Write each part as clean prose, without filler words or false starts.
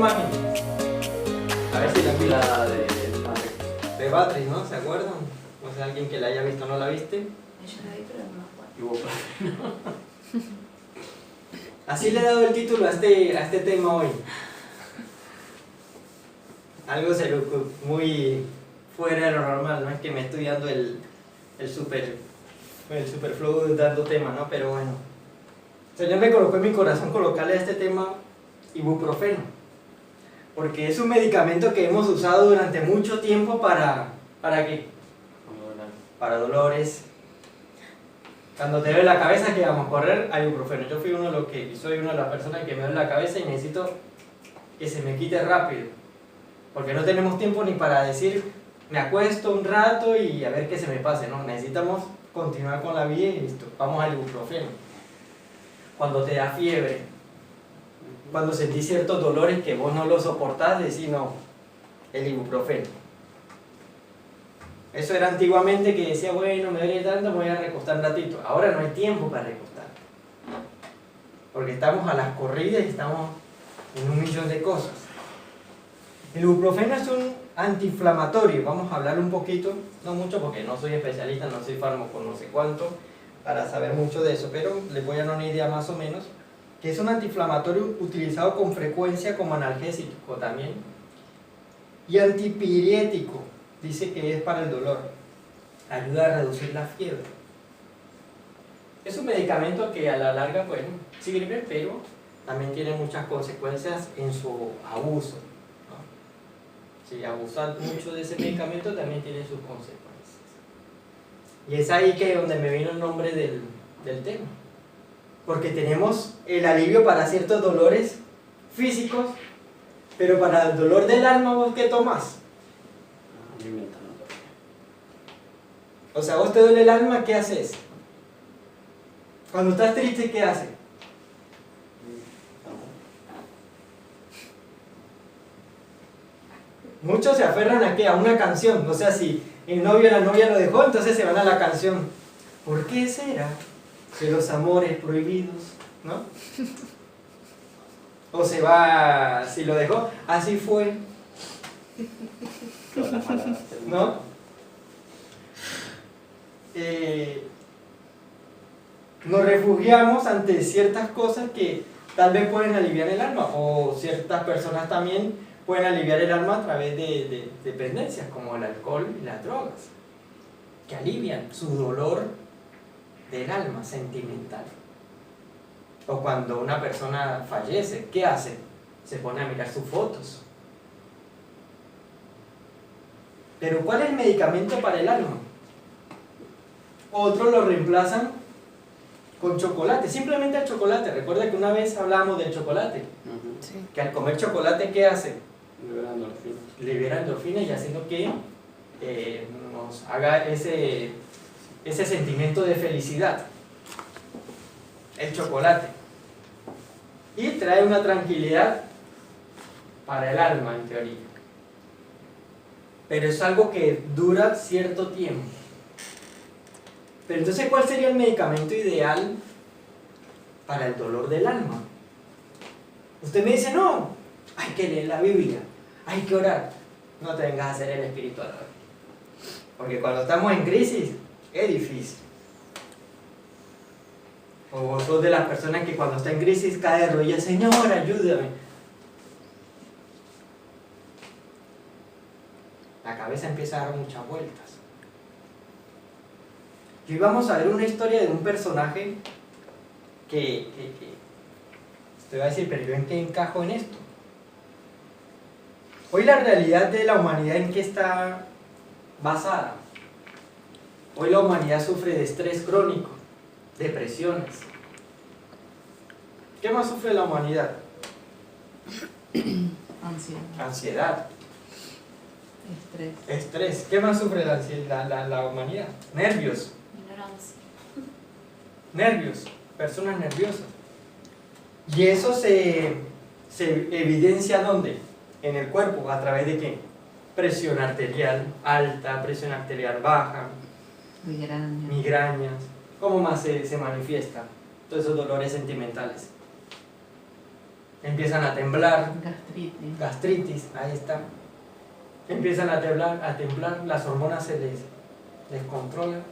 imagen? A ver si la vi. La de De Batres, ¿no? ¿Se acuerdan? O sea, alguien que la haya visto, ¿no la viste? Yo la vi, pero no me acuerdo. Así le he dado el título a este tema hoy. Algo muy fuera de lo normal, no es que me estoy dando el superfluo dando tema, ¿no? Pero bueno. El Señor me colocó en mi corazón colocarle a este tema ibuprofeno. Porque es un medicamento que hemos usado durante mucho tiempo ¿para qué? Para dolores. Cuando te duele la cabeza, que vamos a correr a ibuprofeno. Yo soy una de las personas que me duele la cabeza y necesito que se me quite rápido. Porque no tenemos tiempo ni para decir, me acuesto un rato y a ver qué se me pase. No, necesitamos continuar con la vida y listo. Vamos al ibuprofeno. Cuando te da fiebre, cuando sentís ciertos dolores que vos no los soportás, decís no, el ibuprofeno. Eso era antiguamente que decía, bueno, me duele tanto, me voy a recostar un ratito. Ahora no hay tiempo para recostar. Porque estamos a las corridas y estamos en un millón de cosas. El ibuprofeno es un antiinflamatorio. Vamos a hablar un poquito, no mucho porque no soy especialista, no soy fármaco, no sé cuánto, para saber mucho de eso, pero les voy a dar una idea más o menos, que es un antiinflamatorio utilizado con frecuencia como analgésico también, y antipirético. Dice que es para el dolor, ayuda a reducir la fiebre. Es un medicamento que a la larga, bueno, sirve, pero también tiene muchas consecuencias en su abuso, ¿no? Si abusar mucho de ese medicamento también tiene sus consecuencias. Y es ahí que donde me vino el nombre del tema. Porque tenemos el alivio para ciertos dolores físicos, pero para el dolor del alma, ¿vos qué tomás? O sea, vos te duele el alma, ¿qué haces? Cuando estás triste, ¿qué haces? Muchos se aferran a ¿qué? A una canción. O sea, si el novio o la novia lo dejó, entonces se van a la canción. ¿Por qué será que los amores prohibidos, no? O se va, si lo dejó, así fue, ¿no? Nos refugiamos ante ciertas cosas que tal vez pueden aliviar el alma, o ciertas personas también pueden aliviar el alma a través de dependencias como el alcohol y las drogas, que alivian su dolor del alma sentimental. O cuando una persona fallece, ¿qué hace? Se pone a mirar sus fotos. Pero ¿cuál es el medicamento para el alma? Otros lo reemplazan con chocolate, simplemente el chocolate. Recuerda que una vez hablábamos del chocolate, Sí. que al comer chocolate, ¿qué hace? Libera endorfinas. Libera endorfinas y haciendo que nos haga ese sentimiento de felicidad. El chocolate. Y trae una tranquilidad para el alma, en teoría. Pero es algo que dura cierto tiempo. Pero entonces, ¿cuál sería el medicamento ideal para el dolor del alma? Usted me dice, no, hay que leer la Biblia, hay que orar. No te vengas a hacer el espiritual. Porque cuando estamos en crisis, es difícil. O vos sos de las personas que cuando está en crisis cae de rodillas, Señor, ayúdame. La cabeza empieza a dar muchas vueltas. Y hoy vamos a ver una historia de un personaje que te voy a decir, pero ¿yo en qué encajo en esto? Hoy la realidad de la humanidad, ¿en qué está basada? Hoy la humanidad sufre de estrés crónico, depresiones. ¿Qué más sufre la humanidad? Ansiedad. Estrés. ¿Qué más sufre la humanidad? Nervios. Ignorancia. Nervios. Personas nerviosas. Y eso se evidencia ¿dónde? En el cuerpo. ¿A través de qué? Presión arterial alta, presión arterial baja, migrañas. ¿Cómo más se manifiesta? Todos esos dolores sentimentales. empiezan a temblar, Gastritis. gastritis, ahí está. Empiezan a temblar, las hormonas se les controlan,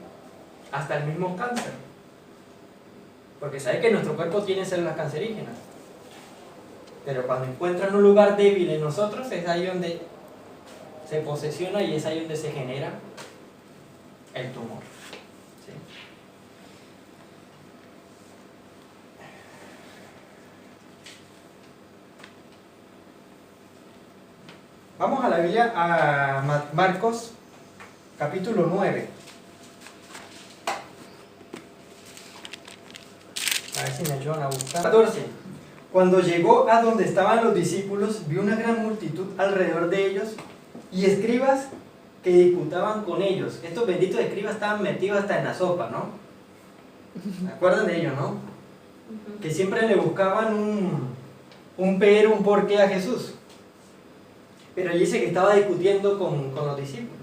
hasta el mismo cáncer. Porque sabe que nuestro cuerpo tiene células cancerígenas. Pero cuando encuentran un lugar débil en nosotros, es ahí donde se posesiona y es ahí donde se genera el tumor. ¿Sí? Vamos a la Biblia, a Marcos, capítulo 9. A ver si me ayudan a buscar. 14. Cuando llegó a donde estaban los discípulos, vio una gran multitud alrededor de ellos y escribas que disputaban con ellos. Estos benditos escribas estaban metidos hasta en la sopa, ¿no? ¿Se acuerdan de ellos, no? Que siempre le buscaban un pero, un porqué a Jesús. Pero él dice que estaba discutiendo con los discípulos.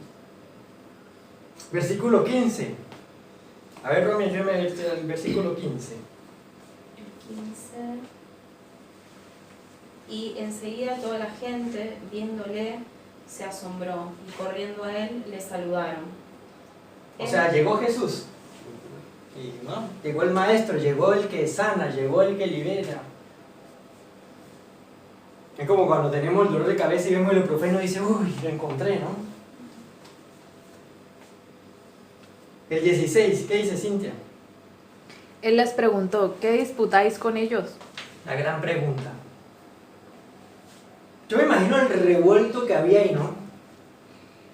Versículo 15. A ver, Romy, ayúdame a ver el versículo 15. El 15. Y enseguida toda la gente, viéndole, se asombró y corriendo a él le saludaron. O sea, llegó Jesús. Y, ¿no? Llegó el maestro, llegó el que sana, llegó el que libera. Es como cuando tenemos el dolor de cabeza y vemos el ibuprofeno y dice, uy, lo encontré, ¿no? El 16, ¿qué dice Cintia? Él les preguntó, ¿qué disputáis con ellos? La gran pregunta. Yo me imagino el revuelto que había ahí, ¿no?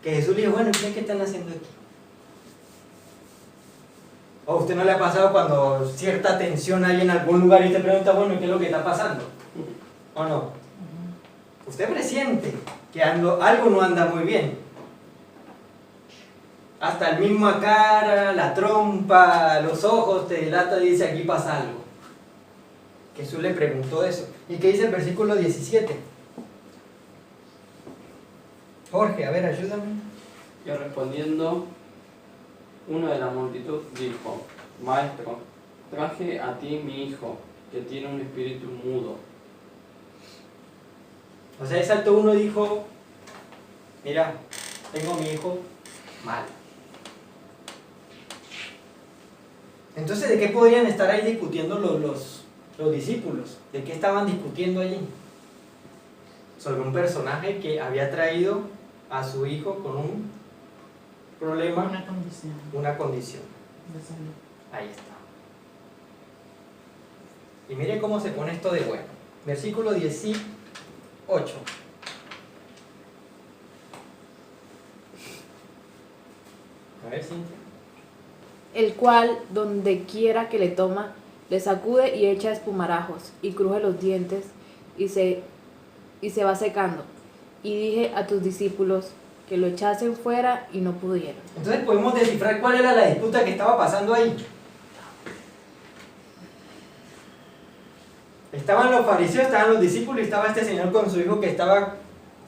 Que Jesús le dijo, bueno, ¿qué están haciendo aquí? ¿O a usted no le ha pasado cuando cierta tensión hay en algún lugar y te pregunta, bueno, ¿qué es lo que está pasando? ¿O no? Usted presiente que algo no anda muy bien. Hasta el mismo cara, la trompa, los ojos te delata y dice, aquí pasa algo. Jesús le preguntó eso. ¿Y qué dice el versículo 17? Jorge, a ver, ayúdame. Y respondiendo, uno de la multitud dijo, Maestro, traje a ti mi hijo, que tiene un espíritu mudo. O sea, saltó uno y dijo, mira, tengo a mi hijo mal. Entonces, ¿de qué podrían estar ahí discutiendo los discípulos? ¿De qué estaban discutiendo allí? Sobre un personaje que había traído a su hijo con un problema, una condición. De salud. Ahí está. Y mire cómo se pone esto de bueno. Versículo 18. A ver, Cintia. El cual, donde quiera que le toma, le sacude y echa espumarajos, y cruje los dientes, y se va secando. Y dije a tus discípulos que lo echasen fuera, y no pudieron. Entonces podemos descifrar cuál era la disputa que estaba pasando ahí. Estaban los fariseos, estaban los discípulos y estaba este señor con su hijo que estaba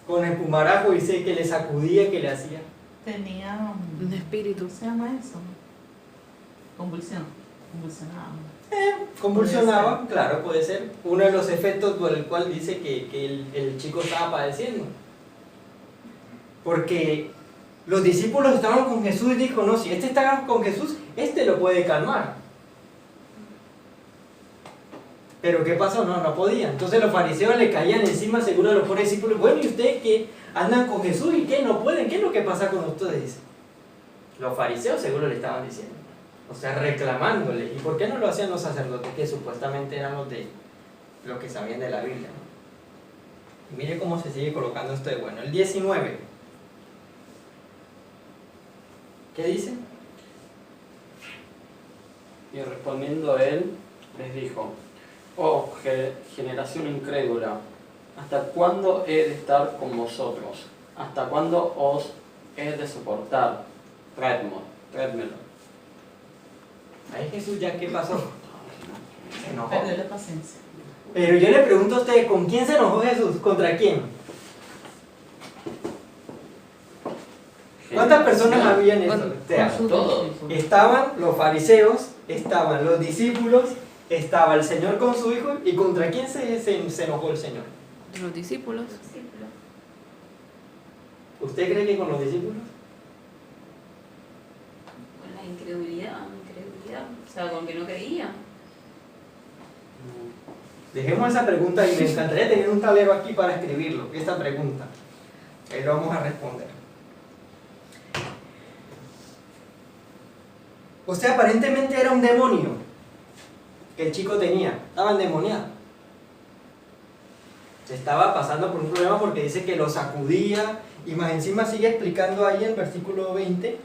con espumarajo y dice que le sacudía, que le hacía. Tenía Un espíritu. ¿cómo se llama eso? Convulsión. Convulsionaba. Convulsionaba, claro, puede ser uno de los efectos por el cual dice que el chico estaba padeciendo. Porque los discípulos estaban con Jesús y dijo, no, si este está con Jesús, este lo puede calmar. Pero ¿qué pasó? No podían. Entonces los fariseos le caían encima seguro de los pobres discípulos. Bueno, ¿y ustedes que andan con Jesús y qué? ¿No pueden? ¿Qué es lo que pasa con ustedes? Los fariseos seguro le estaban diciendo. O sea, reclamándole. ¿Y por qué no lo hacían los sacerdotes que supuestamente eran los que sabían de la Biblia? ¿No? Y mire cómo se sigue colocando esto de bueno. El 19. ¿Qué dice? Y respondiendo él, les dijo, oh generación incrédula, ¿hasta cuándo he de estar con vosotros? ¿Hasta cuándo os he de soportar? Tráedmelo. Ahí Jesús ya, ¿qué pasó? Se enojó. Perder la paciencia. Pero yo le pregunto a ustedes, ¿con quién se enojó Jesús? ¿Contra quién? ¿Cuántas personas había en eso? O sea, todos. estaban los fariseos, estaban los discípulos estaba el Señor con su hijo, ¿y contra quién se enojó el Señor? Los discípulos. Discípulo. ¿Usted cree que con los discípulos? Con la incredulidad. O sea, con que no creía. Dejemos esa pregunta y me encantaría tener un tablero aquí para escribirlo, esta pregunta. Ahí lo vamos a responder. O sea, aparentemente era un demonio que el chico tenía, estaba endemoniado. Se estaba pasando por un problema porque dice que lo sacudía, y más encima sigue explicando ahí en el versículo 20.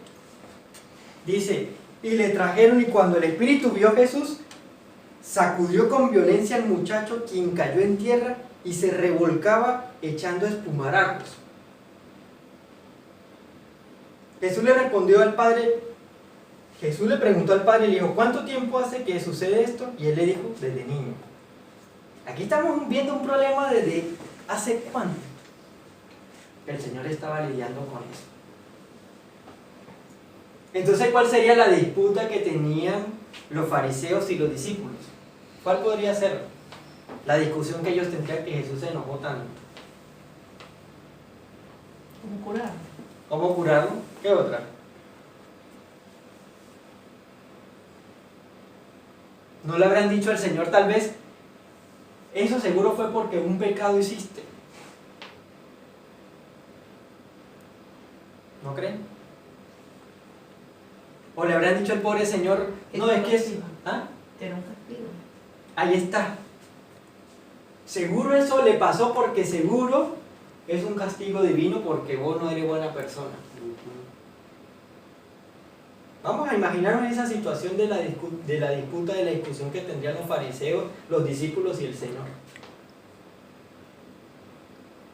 Dice, y le trajeron, y cuando el espíritu vio a Jesús, sacudió con violencia al muchacho, quien cayó en tierra y se revolcaba echando espumarajos. Jesús le respondió al padre, Jesús le preguntó al padre y le dijo, ¿cuánto tiempo hace que sucede esto? Y él le dijo, desde niño. Aquí estamos viendo un problema desde hace cuánto el Señor estaba lidiando con eso. Entonces, ¿cuál sería la disputa que tenían los fariseos y los discípulos? ¿Cuál podría ser la discusión que ellos tendrían que Jesús se enojó tanto? ¿Cómo curar? ¿Cómo curarlo? ¿Qué otra? ¿No le habrán dicho al Señor tal vez, eso seguro fue porque un pecado hiciste? ¿No creen? ¿O le habrán dicho al pobre Señor, no, es que es... ¿Ah? Era un castigo. Ahí está. Seguro eso le pasó porque seguro es un castigo divino porque vos no eres buena persona. Vamos a imaginarnos esa situación de la disputa, de la discusión que tendrían los fariseos, los discípulos y el Señor.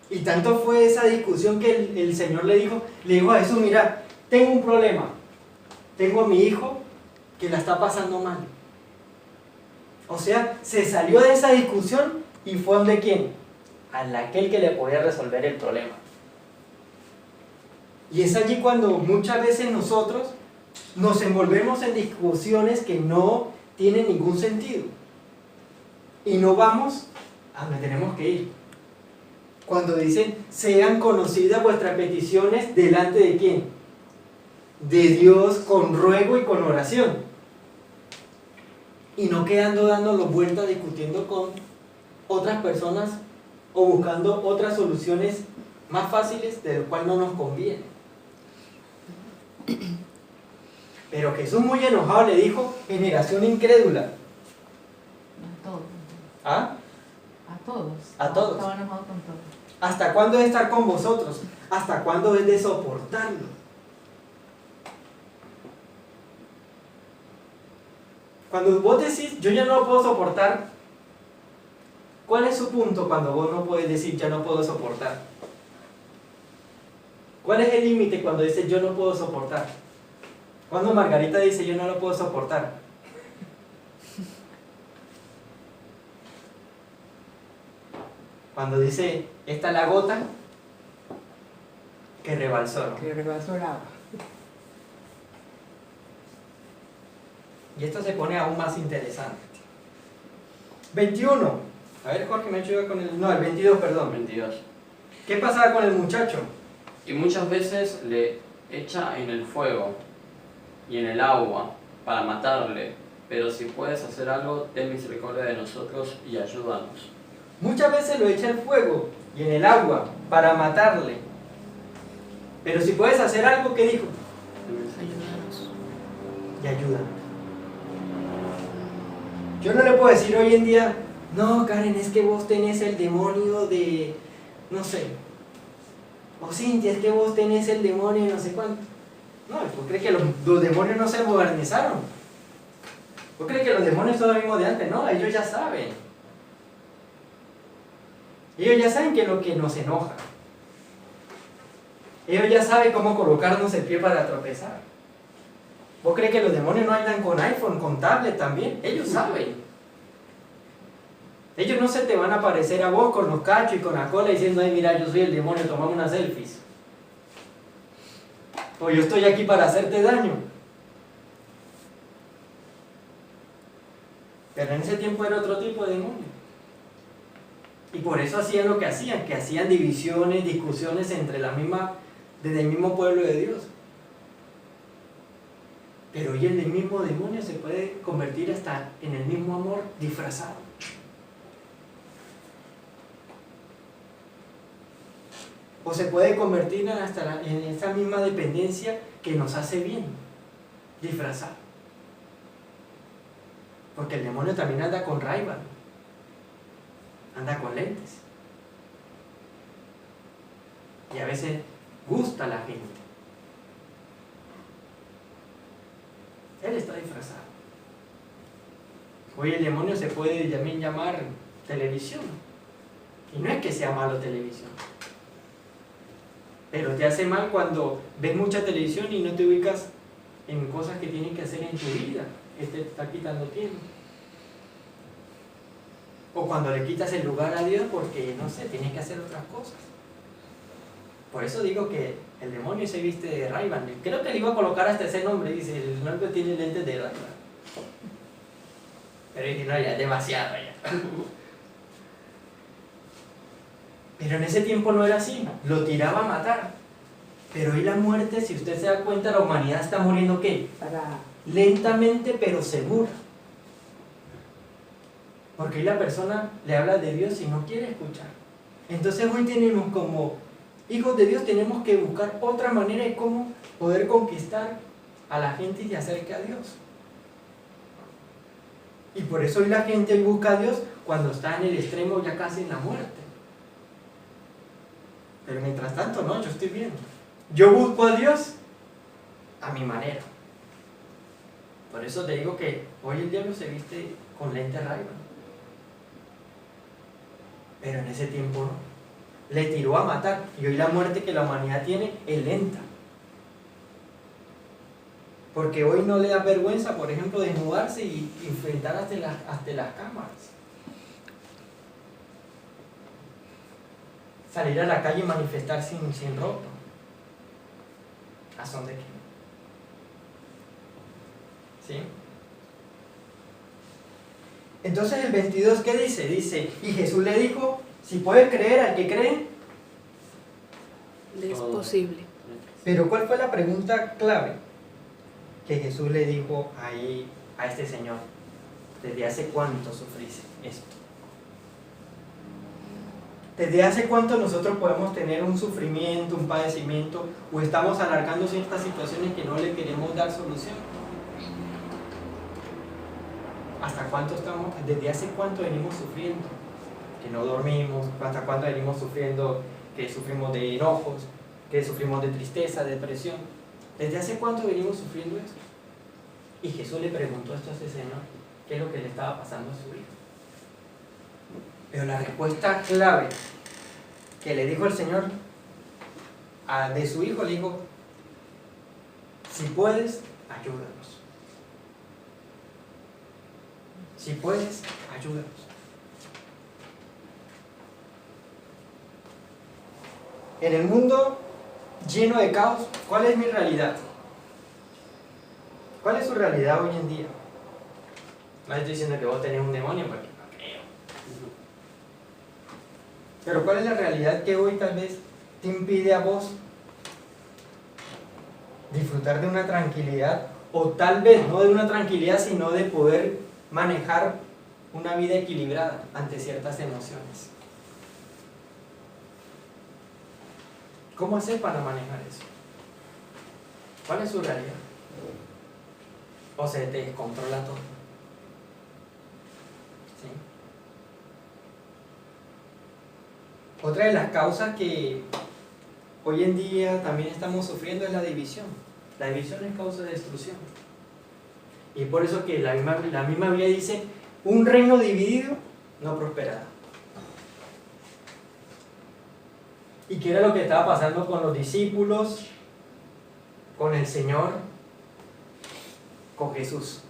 Y tanto fue esa discusión que el Señor le dijo a Jesús, mira, tengo un problema. Tengo a mi hijo que la está pasando mal. O sea, se salió de esa discusión y fue donde quién, a aquel que le podía resolver el problema. Y es allí cuando muchas veces nosotros nos envolvemos en discusiones que no tienen ningún sentido y no vamos a donde tenemos que ir. Cuando dicen, sean conocidas vuestras peticiones delante de quién, de Dios, con ruego y con oración, y no quedando dando vueltas discutiendo con otras personas o buscando otras soluciones más fáciles de lo cual no nos conviene. Pero Jesús, muy enojado, le dijo, generación incrédula. A todos. ¿Ah? A todos. A todos. Estaba enojado con todos. ¿Hasta cuándo es estar con vosotros? ¿Hasta cuándo es de soportarlo? Cuando vos decís, yo ya no lo puedo soportar, ¿cuál es su punto cuando vos no puedes decir, ya no puedo soportar? ¿Cuál es el límite cuando dices, yo no puedo soportar? Cuando Margarita dice, yo no lo puedo soportar. Cuando dice, esta es la gota que rebalsó, ¿no? Que rebasó el agua. Y esto se pone aún más interesante. 21. A ver, Jorge, me ayuda con el... No, el 22, perdón. 22. ¿Qué pasaba con el muchacho? Y muchas veces le echa en el fuego y en el agua para matarle, pero si puedes hacer algo, ten misericordia de nosotros y ayúdanos. Muchas veces lo echa en fuego y en el agua para matarle. Pero si puedes hacer algo, ¿qué dijo? Ayúdanos. Y ayúdanos. Yo no le puedo decir hoy en día, no, Karen, es que vos tenés el demonio de, no sé, o Cintia, es que vos tenés el demonio de no sé cuánto. No, ¿vos crees que los demonios no se modernizaron? ¿Vos crees que los demonios son los mismos de antes? No, ellos ya saben. Ellos ya saben qué es lo que nos enoja. Ellos ya saben cómo colocarnos el pie para tropezar. ¿Vos crees que los demonios no andan con iPhone, con tablet también? Ellos saben. Ellos no se te van a aparecer a vos con los cachos y con la cola diciendo, ay, mira, yo soy el demonio, tomame unas selfies. O yo estoy aquí para hacerte daño. Pero en ese tiempo era otro tipo de demonio. Y por eso hacían lo que hacían divisiones, discusiones desde el mismo pueblo de Dios. Pero hoy el mismo demonio se puede convertir hasta en el mismo amor disfrazado. O se puede convertir hasta en esa misma dependencia que nos hace bien, disfrazado. Porque el demonio también anda con Ray-Ban, anda con lentes. Y a veces gusta a la gente. Él está disfrazado. Hoy el demonio se puede también llamar televisión. Y no es que sea malo televisión. Pero te hace mal cuando ves mucha televisión y no te ubicas en cosas que tienes que hacer en tu vida. Te está quitando tiempo. O cuando le quitas el lugar a Dios porque, no sé, tienes que hacer otras cosas. Por eso digo que el demonio se viste de Ray-Ban. Creo que le iba a colocar hasta ese nombre. Dice, el nombre tiene lentes de Ray-Ban. Pero dije, no, ya es demasiado ya. Pero en ese tiempo no era así. Lo tiraba a matar. Pero hoy la muerte, si usted se da cuenta, la humanidad está muriendo ¿qué? Lentamente pero segura. Porque hoy la persona le habla de Dios y no quiere escuchar. Entonces hoy tenemos como hijos de Dios, tenemos que buscar otra manera de cómo poder conquistar a la gente y se acerque a Dios. Y por eso hoy la gente busca a Dios cuando está en el extremo ya casi en la muerte. Pero mientras tanto no, yo estoy bien. Yo busco a Dios a mi manera. Por eso te digo que hoy el diablo se viste con lentes Ray-Ban. Pero en ese tiempo no. Le tiró a matar. Y hoy la muerte que la humanidad tiene es lenta. Porque hoy no le da vergüenza, por ejemplo, desnudarse y enfrentar hasta las cámaras. Salir a la calle y manifestar sin ropa. ¿A son de qué? ¿Sí? Entonces el 22, ¿qué dice? Dice, y Jesús le dijo, si puede creer al que cree, Le es posible. pero ¿cuál fue la pregunta clave que Jesús le dijo ahí a este señor? ¿Desde hace cuánto sufrís esto? ¿Desde hace cuánto nosotros podemos tener un sufrimiento, un padecimiento, o estamos alargando ciertas situaciones que no le queremos dar solución? ¿Hasta cuánto estamos? ¿Desde hace cuánto venimos sufriendo? Que no dormimos, ¿hasta cuánto venimos sufriendo? Que sufrimos de enojos, que sufrimos de tristeza, de depresión. ¿Desde hace cuánto venimos sufriendo esto? Y Jesús le preguntó esto a ese señor, ¿qué es lo que le estaba pasando a su hijo? Pero la respuesta clave que le dijo el Señor de su hijo, le dijo, si puedes, ayúdanos. Si puedes, ayúdanos. En el mundo lleno de caos, ¿cuál es mi realidad? ¿Cuál es su realidad hoy en día? No estoy diciendo que vos tenés un demonio porque no creo. Pero ¿cuál es la realidad que hoy tal vez te impide a vos disfrutar de una tranquilidad? O tal vez no de una tranquilidad, sino de poder manejar una vida equilibrada ante ciertas emociones. ¿Cómo hacer para manejar eso? ¿Cuál es su realidad? ¿O se te descontrola todo? ¿Sí? Otra de las causas que hoy en día también estamos sufriendo es la división. La división es causa de destrucción. Y por eso que la misma Biblia dice, un reino dividido no prosperará. ¿Y qué era lo que estaba pasando con los discípulos, con el Señor, con Jesús?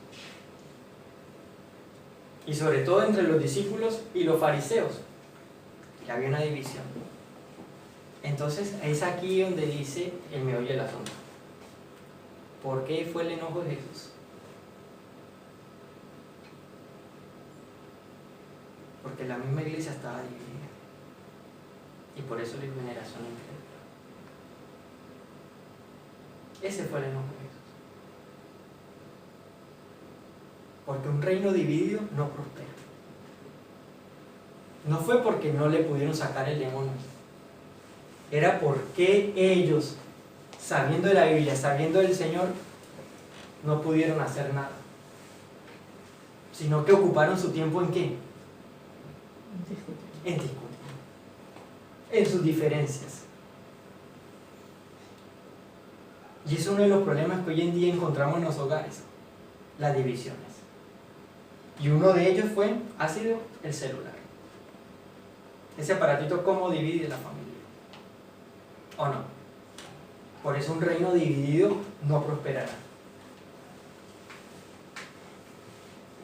Y sobre todo entre los discípulos y los fariseos, que había una división. Entonces es aquí donde dice el meollo del asunto. ¿Por qué fue el enojo de Jesús? Porque la misma iglesia estaba dividida. Y por eso le dijo generación incrédula. Ese fue el enojo de Jesús. Porque un reino dividido no prospera. No fue porque no le pudieron sacar el demonio. Era porque ellos, sabiendo de la Biblia, sabiendo del Señor, no pudieron hacer nada. Sino que ocuparon su tiempo ¿en qué? En discutir. En sus diferencias. Y es uno de los problemas que hoy en día encontramos en los hogares. Las divisiones. Y uno de ellos ha sido el celular. Ese aparatito, ¿cómo divide la familia? ¿O no? Por eso un reino dividido no prosperará.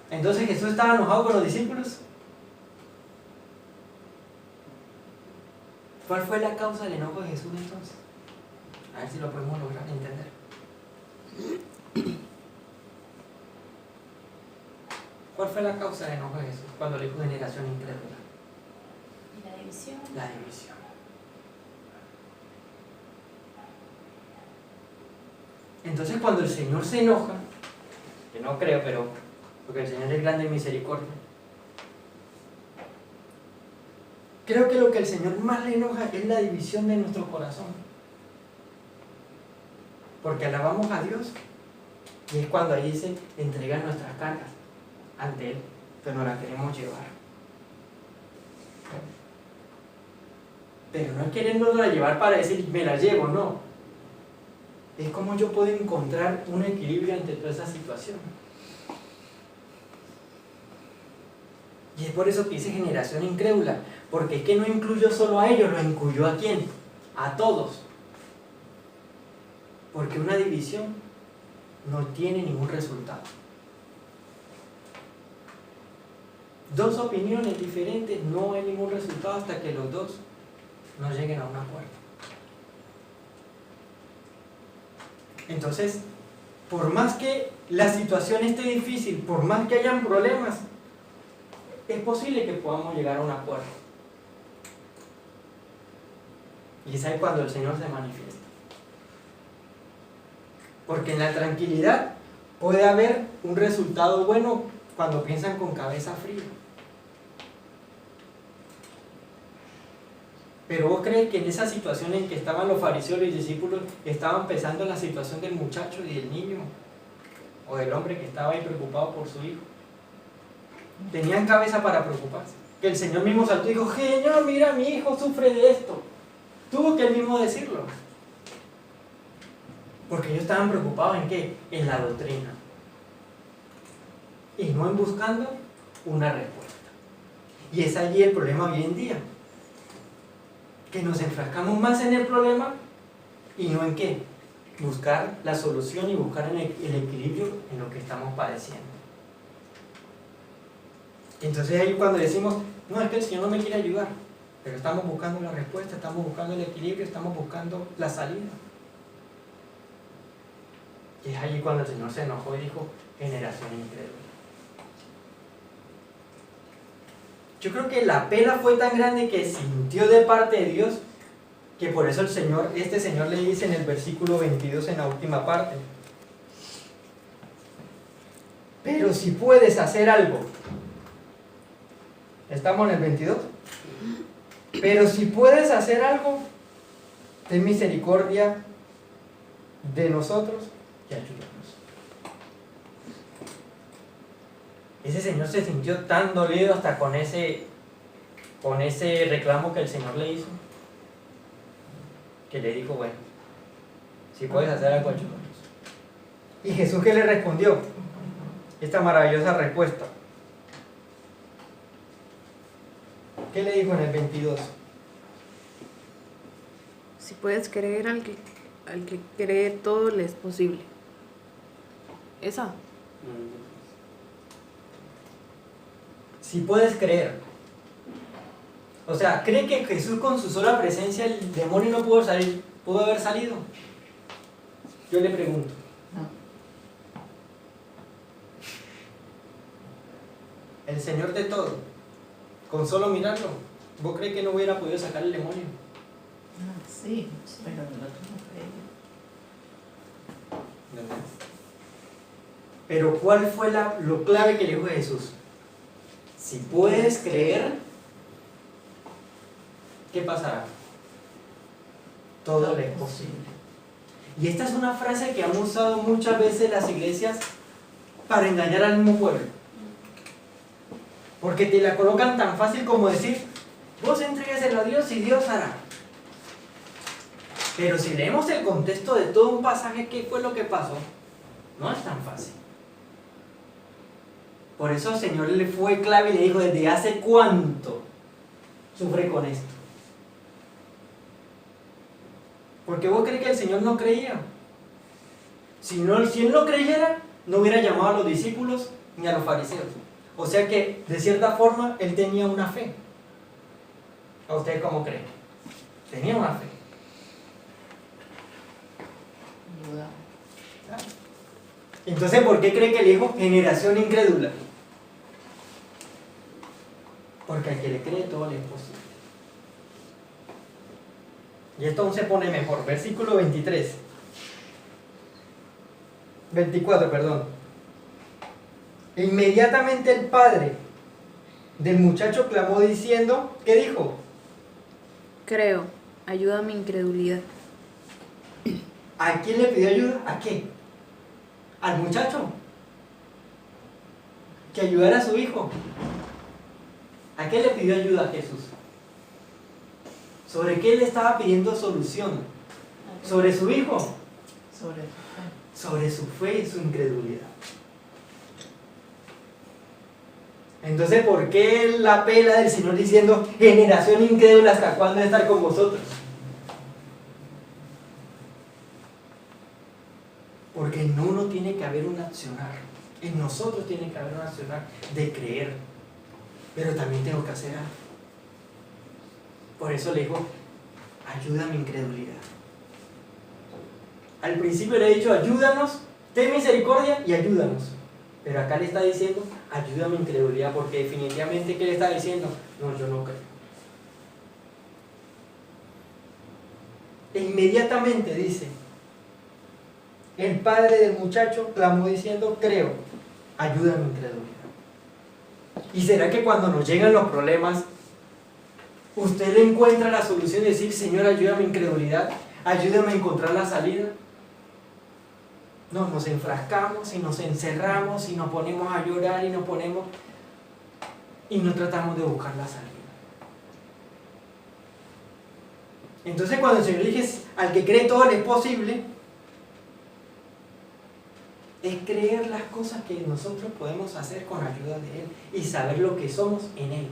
Entonces Jesús estaba enojado con los discípulos. ¿Cuál fue la causa del enojo de Jesús entonces? A ver si lo podemos lograr entender. ¿Cuál fue la causa del enojo de Jesús cuando le dijo generación incrédula? La división. La división. Entonces cuando el Señor se enoja, que no creo, pero porque el Señor es grande en misericordia, creo que lo que el Señor más le enoja es la división de nuestro corazón. Porque alabamos a Dios y es cuando ahí dice, entrega nuestras cargas ante Él, pero no las queremos llevar. Pero no es queriéndola llevar para decir, me la llevo, no. Es como yo puedo encontrar un equilibrio entre toda esa situación. Y es por eso que dice generación incrédula, porque es que no incluyó solo a ellos, lo incluyó ¿a quién? A todos. Porque una división no tiene ningún resultado. Dos opiniones diferentes, no hay ningún resultado hasta que los dos no lleguen a un acuerdo. Entonces, por más que la situación esté difícil, por más que hayan problemas, es posible que podamos llegar a un acuerdo. Y es ahí cuando el Señor se manifiesta. Porque en la tranquilidad puede haber un resultado bueno cuando piensan con cabeza fría. Pero vos crees que en esa situación en que estaban los fariseos y los discípulos, estaban pensando en la situación del muchacho y del niño, o del hombre que estaba ahí preocupado por su hijo. Tenían cabeza para preocuparse. Que el Señor mismo saltó y dijo, Señor, mira, mi hijo sufre de esto. Tuvo que él mismo decirlo. Porque ellos estaban preocupados ¿en qué? En la doctrina. Y no en buscando una respuesta. Y es allí el problema hoy en día. Que nos enfrascamos más en el problema y no en qué. Buscar la solución y buscar el equilibrio en lo que estamos padeciendo. Entonces ahí cuando decimos, no, es que el Señor no me quiere ayudar, pero estamos buscando la respuesta, estamos buscando el equilibrio, estamos buscando la salida. Y es allí cuando el Señor se enojó y dijo, generación incrédula. Yo creo que la pena fue tan grande que sintió de parte de Dios, que por eso este Señor le dice en el versículo 22 en la última parte, pero si puedes hacer algo, ¿estamos en el 22? Pero si puedes hacer algo, ten misericordia de nosotros y ayúdanos. Ese Señor se sintió tan dolido hasta con ese reclamo que el Señor le hizo, que le dijo, bueno, si puedes hacer algo, ayúdanos. ¿Y Jesús qué le respondió? Esta maravillosa respuesta. ¿Qué le dijo en el 22? Si puedes creer al que cree, todo le es posible. Esa. Si puedes creer. O sea, ¿cree que Jesús con su sola presencia el demonio no pudo haber salido? Yo le pregunto. No. El Señor de todo, con solo mirarlo. ¿Vos crees que no hubiera podido sacar el demonio? Ah, sí, pero el otro no creía. ¿Entendés? Pero ¿cuál fue lo clave que le dijo Jesús? Si puedes creer, ¿qué pasará? Todo le es posible. Y esta es una frase que han usado muchas veces las iglesias para engañar al mismo pueblo. Porque te la colocan tan fácil como decir, vos entrégueselo a Dios y Dios hará. Pero si leemos el contexto de todo un pasaje, ¿qué fue lo que pasó? No es tan fácil. Por eso el Señor le fue clave y le dijo, ¿desde hace cuánto sufre con esto? Porque vos crees que el Señor no creía. Si Él no creyera, no hubiera llamado a los discípulos ni a los fariseos. O sea que, de cierta forma, Él tenía una fe. ¿A ustedes cómo creen? Tenía una fe. Duda. Entonces, ¿por qué cree que le dijo generación incrédula? Porque al que le cree todo le es posible. Y esto aún se pone mejor. Versículo 24, perdón. E inmediatamente el padre del muchacho clamó diciendo, ¿qué dijo? Creo, ayuda a mi incredulidad. ¿A quién le pidió ayuda? ¿A qué? ¿Al muchacho? Que ayudara a su hijo. ¿A qué le pidió ayuda a Jesús? ¿Sobre qué le estaba pidiendo solución? ¿Sobre su hijo? Sobre Sobre su fe y su incredulidad. Entonces, ¿por qué la pela del Señor diciendo, generación incrédula, ¿hasta cuándo de estar con vosotros? Porque en uno tiene que haber un accionar. En nosotros tiene que haber un accionar de creer. Pero también tengo que hacer algo. Por eso le dijo, ayuda a mi incredulidad. Al principio le he dicho, ayúdanos, ten misericordia y ayúdanos. Pero acá le está diciendo, ayuda a mi incredulidad, porque definitivamente, ¿qué le está diciendo? No, yo no creo. E inmediatamente dice, el padre del muchacho clamó diciendo, creo, ayuda a mi incredulidad. ¿Y será que cuando nos llegan los problemas, usted le encuentra la solución de decir, Señor, ayuda a mi incredulidad, ayúdame a encontrar la salida? No, nos enfrascamos y nos encerramos y nos ponemos a llorar y nos ponemos y no tratamos de buscar la salida. Entonces cuando el Señor dice, al que cree todo le es posible, es creer las cosas que nosotros podemos hacer con ayuda de Él y saber lo que somos en Él.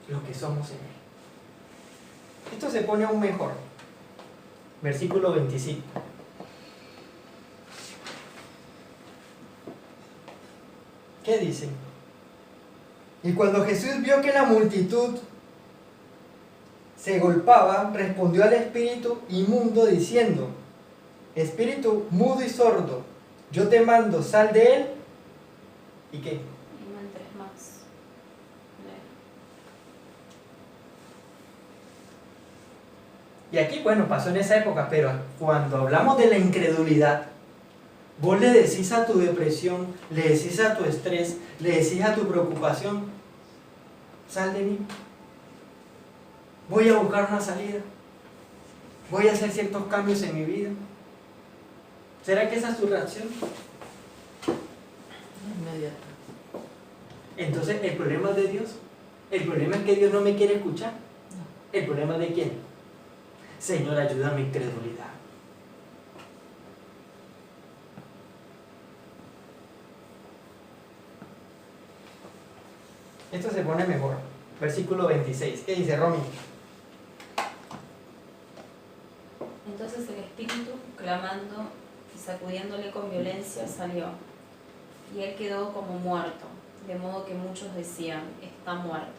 Lo que somos en Él. Esto se pone aún mejor. Versículo 25. ¿Qué dice? Y cuando Jesús vio que la multitud se golpeaba, respondió al espíritu inmundo diciendo, espíritu mudo y sordo, yo te mando, sal de él. ¿Y qué? Y no entres más. Y aquí, bueno, pasó en esa época, pero cuando hablamos de la incredulidad, vos le decís a tu depresión, le decís a tu estrés, le decís a tu preocupación, sal de mí. Voy a buscar una salida. Voy a hacer ciertos cambios en mi vida. ¿Será que esa es tu reacción? inmediata. Entonces, ¿el problema es de Dios? ¿El problema es que Dios no me quiere escuchar? ¿El problema es de quién? Señor, ayuda a mi incredulidad. Esto se pone mejor. Versículo 26. ¿Qué dice Romy? Entonces el espíritu, clamando y sacudiéndole con violencia, salió. Y él quedó como muerto, de modo que muchos decían, está muerto.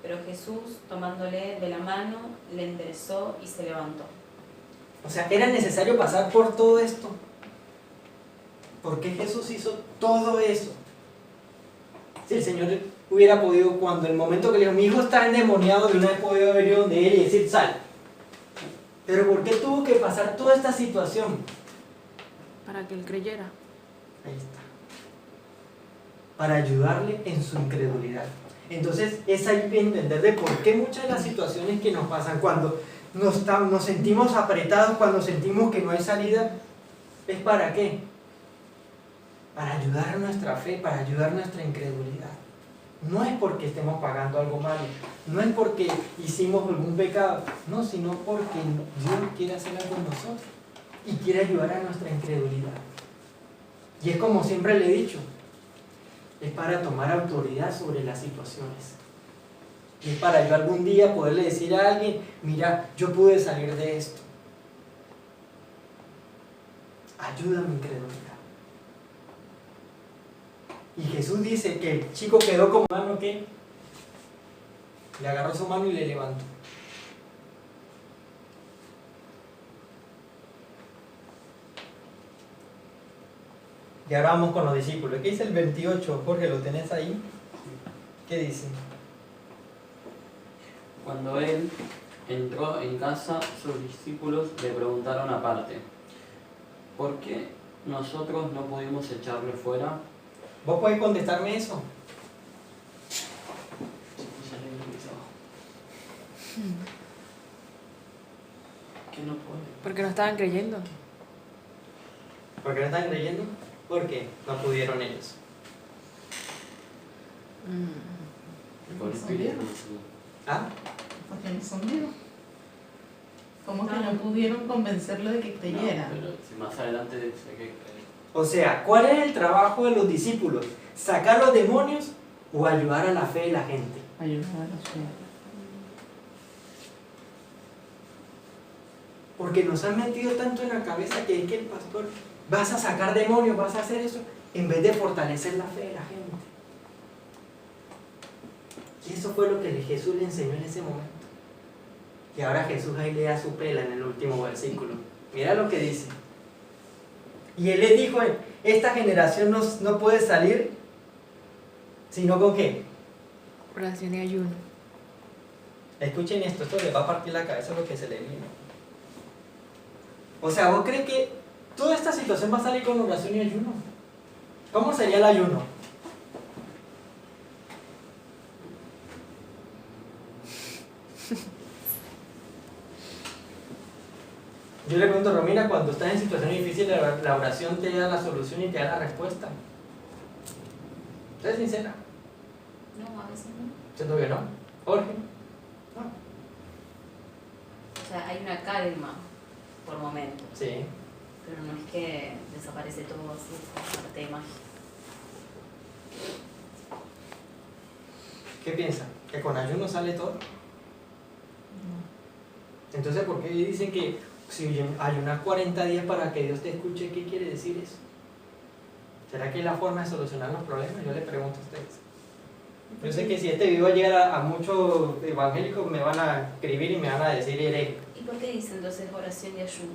Pero Jesús, tomándole de la mano, le enderezó y se levantó. O sea, ¿era necesario pasar por todo esto? ¿Por qué Jesús hizo todo eso? Si el Señor hubiera podido, cuando el momento que le dijo, mi hijo está endemoniado, de una vez podido haber ido donde él y decir, sal. Pero ¿por qué tuvo que pasar toda esta situación? Para que él creyera. Ahí está. Para ayudarle en su incredulidad. Entonces es ahí que entender de por qué muchas de las situaciones que nos pasan cuando nos sentimos apretados, cuando sentimos que no hay salida, ¿es para qué? Para ayudar nuestra fe, para ayudar nuestra incredulidad. No es porque estemos pagando algo malo, no es porque hicimos algún pecado, no, sino porque Dios quiere hacer algo en nosotros y quiere ayudar a nuestra incredulidad. Y es como siempre le he dicho, es para tomar autoridad sobre las situaciones. Y es para yo algún día poderle decir a alguien, mira, yo pude salir de esto. Ayúdame incredulidad. Y Jesús dice que el chico quedó como mano que le agarró su mano y le levantó. Y ahora vamos con los discípulos. ¿Qué dice el 28? Jorge, ¿lo tenés ahí? ¿Qué dice? Cuando él entró en casa, sus discípulos le preguntaron aparte, ¿por qué nosotros no pudimos echarle fuera? ¿Vos podés contestarme eso? ¿Qué no puede? Porque no estaban creyendo. ¿Por qué no están creyendo? Porque no pudieron ellos. Por Son espíritu. viejos. ¿Ah? Porque no son vivos. ¿Cómo que no pudieron convencerlo de que creyera? No, pero si más adelante dice que cree. O sea, ¿cuál es el trabajo de los discípulos? ¿Sacar los demonios o ayudar a la fe de la gente? Ayudar a los ciegos. Porque nos han metido tanto en la cabeza que es que el pastor, vas a sacar demonios, vas a hacer eso, en vez de fortalecer la fe de la gente. Y eso fue lo que Jesús le enseñó en ese momento. Y ahora Jesús ahí le da su pela en el último versículo. Mira lo que dice. Y él le dijo, esta generación no puede salir, sino con qué. Oración y ayuno. Escuchen esto les va a partir la cabeza lo que se le vino. O sea, ¿vos crees que toda esta situación va a salir con oración y ayuno? ¿Cómo sería el ayuno? Yo le pregunto a Romina, cuando estás en situaciones difíciles, la oración te da la solución y te da la respuesta. ¿Eres sincera? No, a veces no. Siento que no. Jorge. No. O sea, hay una calma por momentos, Sí. pero no es que desaparece todo así por arte de magia. ¿Qué piensan? ¿Que con ayuno sale todo? Entonces, ¿por qué dicen que si ayunas 40 días para que Dios te escuche, qué quiere decir eso? ¿Será que es la forma de solucionar los problemas? Yo le pregunto a ustedes. Yo sé que si este video llega a muchos evangélicos me van a escribir y me van a decir hereje. ¿Y por qué dice entonces oración y ayuno?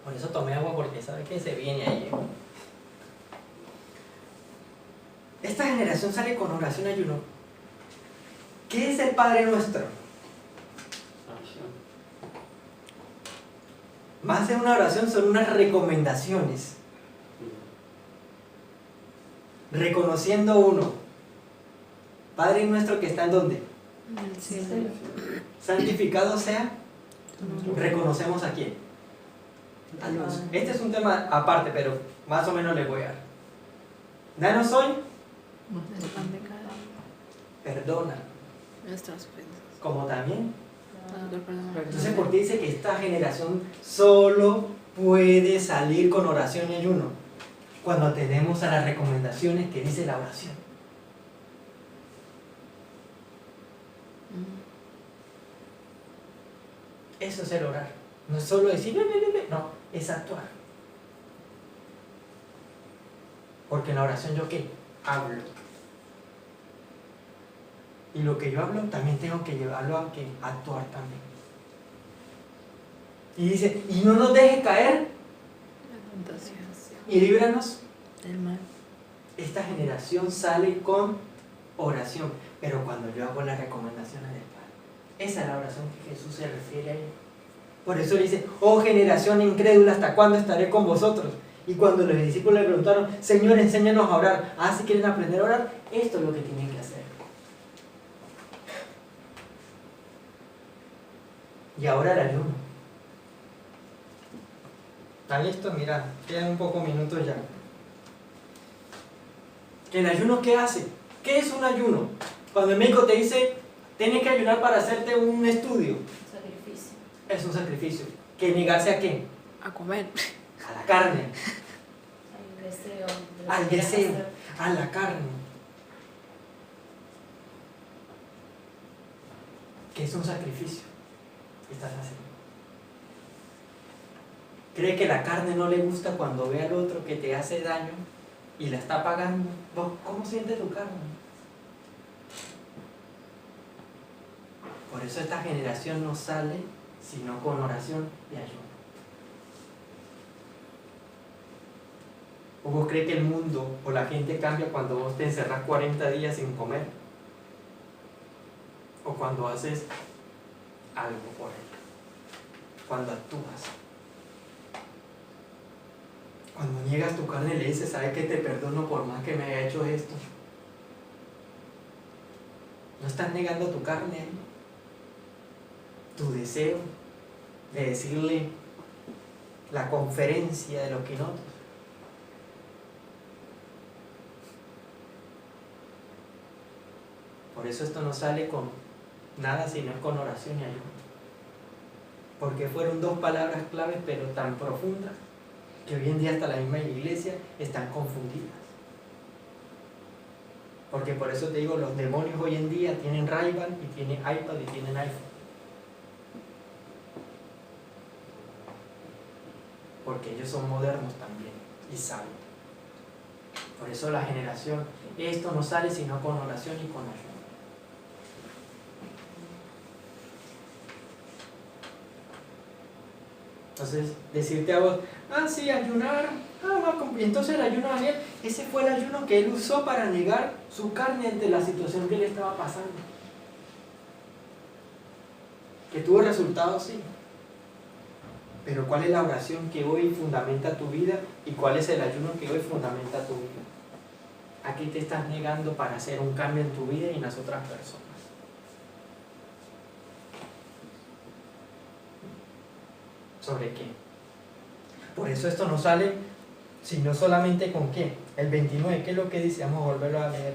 Por eso tomé agua, porque sabe que se viene ahí. Esta generación sale con oración y ayuno. ¿Qué es el Padre Nuestro? Oración. Más de una oración son unas recomendaciones. Reconociendo uno. Padre Nuestro que está en donde. Sí. Santificado sea. Reconocemos a quién. A Dios. Este es un tema aparte, pero más o menos le voy a dar. Danos hoy. Nuestro pan de cada día. Perdona. Nuestras ofensas. Como también. Nosotros perdonamos. Entonces, ¿por qué dice que esta generación solo puede salir con oración y ayuno? Cuando atendemos a las recomendaciones que dice la oración. Eso es el orar. No es solo decir, no, es actuar. Porque en la oración yo ¿qué? Hablo. Y lo que yo hablo también tengo que llevarlo a que actuar también. Y dice, y no nos deje caer y líbranos. del mal. Esta generación sale con oración, pero cuando yo hago las recomendaciones del Padre, esa es la oración que Jesús se refiere a ella. Por eso le dice, oh generación incrédula, ¿hasta cuándo estaré con vosotros? Y cuando los discípulos le preguntaron, Señor, enséñanos a orar. Ah, si quieren aprender a orar, esto es lo que tienen que hacer. Y ahora el ayuno. ¿Están listos? Mira, quedan un pocos minutos ya. ¿El ayuno qué hace? ¿Qué es un ayuno? Cuando el médico te dice, tienes que ayunar para hacerte un estudio. Sacrificio. Es un sacrificio. ¿Que negarse a qué? A comer. A la carne, Al deseo. de lo al que quieras deseo, hacer. a la carne. ¿Qué es un sacrificio? ¿Qué estás haciendo? ¿Cree que la carne no le gusta cuando ve al otro que te hace daño y la está pagando? ¿Vos cómo siente tu carne? Por eso esta generación no sale sino con oración y ayuno. ¿O vos crees que el mundo o la gente cambia cuando vos te encerrás 40 días sin comer? ¿O cuando haces algo por él? Cuando actúas. Cuando niegas tu carne y le dices, ¿sabes que te perdono por más que me haya hecho esto? ¿No estás negando tu carne ahí? Tu deseo de decirle la conferencia de los quinotos. Por eso esto no sale con nada sino es con oración y ayuno. Porque fueron dos palabras claves pero tan profundas que hoy en día hasta la misma iglesia están confundidas. Porque por eso te digo, los demonios hoy en día tienen Ray-Ban y tienen iPad y tienen iPhone. Porque ellos son modernos también y saben. Por eso la generación, esto no sale sino con oración y con ayuno. Entonces, decirte a vos, sí, ayunar, y entonces el ayuno de Daniel, ese fue el ayuno que él usó para negar su carne ante la situación que le estaba pasando. Que tuvo resultados, sí. Pero ¿cuál es la oración que hoy fundamenta tu vida? ¿Y cuál es el ayuno que hoy fundamenta tu vida? ¿A qué te estás negando para hacer un cambio en tu vida y en las otras personas? ¿Sobre qué? Por eso esto no sale sino solamente con qué. El 29, ¿qué es lo que dice? Vamos a volverlo a leer.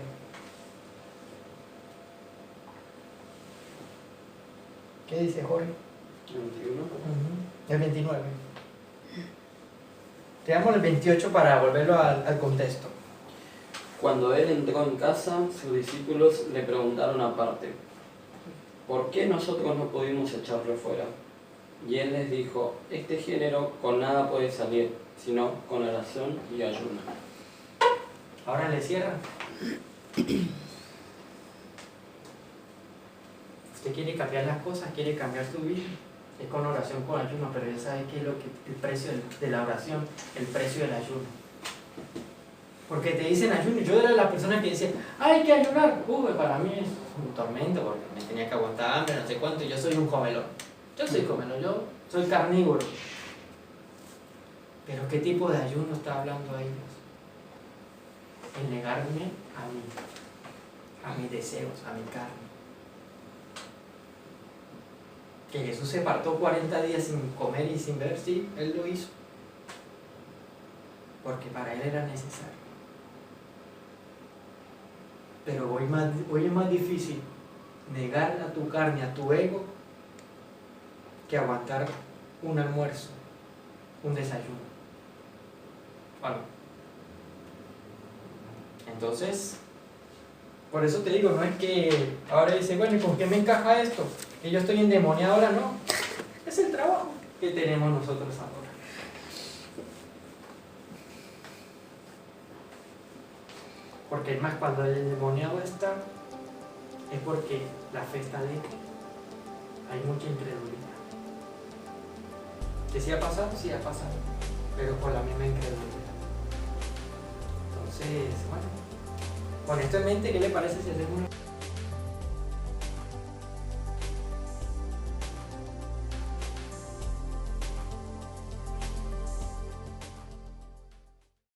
¿Qué dice Jorge? 21. El 29. Veamos el 28 para volverlo al contexto. Cuando él entró en casa, sus discípulos le preguntaron aparte, ¿por qué nosotros no pudimos echarlo fuera? Y él les dijo, este género con nada puede salir, sino con oración y ayuno. Ahora le cierran. Usted quiere cambiar las cosas, quiere cambiar su vida. Es con oración, con ayuno, pero ya sabe qué es lo que el precio de la oración, el precio del ayuno. Porque te dicen ayuno. Yo era la persona que decía, hay que ayunar. Para mí es un tormento porque me tenía que aguantar hambre, no sé cuánto, y yo soy un comelón. Yo soy comelón, yo soy carnívoro. Pero ¿qué tipo de ayuno está hablando ahí Dios? El negarme a mis deseos, a mi carne. Que Jesús se apartó 40 días sin comer y sin beber, sí, Él lo hizo. Porque para Él era necesario. Pero hoy es más difícil negar a tu carne, a tu ego, que aguantar un almuerzo, un desayuno. Bueno. Entonces, por eso te digo, no es que ahora dice, bueno, ¿y con qué me encaja esto? Que yo estoy endemoniado ahora, no. Es el trabajo que tenemos nosotros ahora. Porque es más, cuando el endemoniado está, es porque la fe está débil. Hay mucha incredulidad. ¿Que sí ha pasado? Sí ha pasado. pero por la misma incredulidad. Entonces, bueno, con esto en mente, ¿qué le parece si hacemos una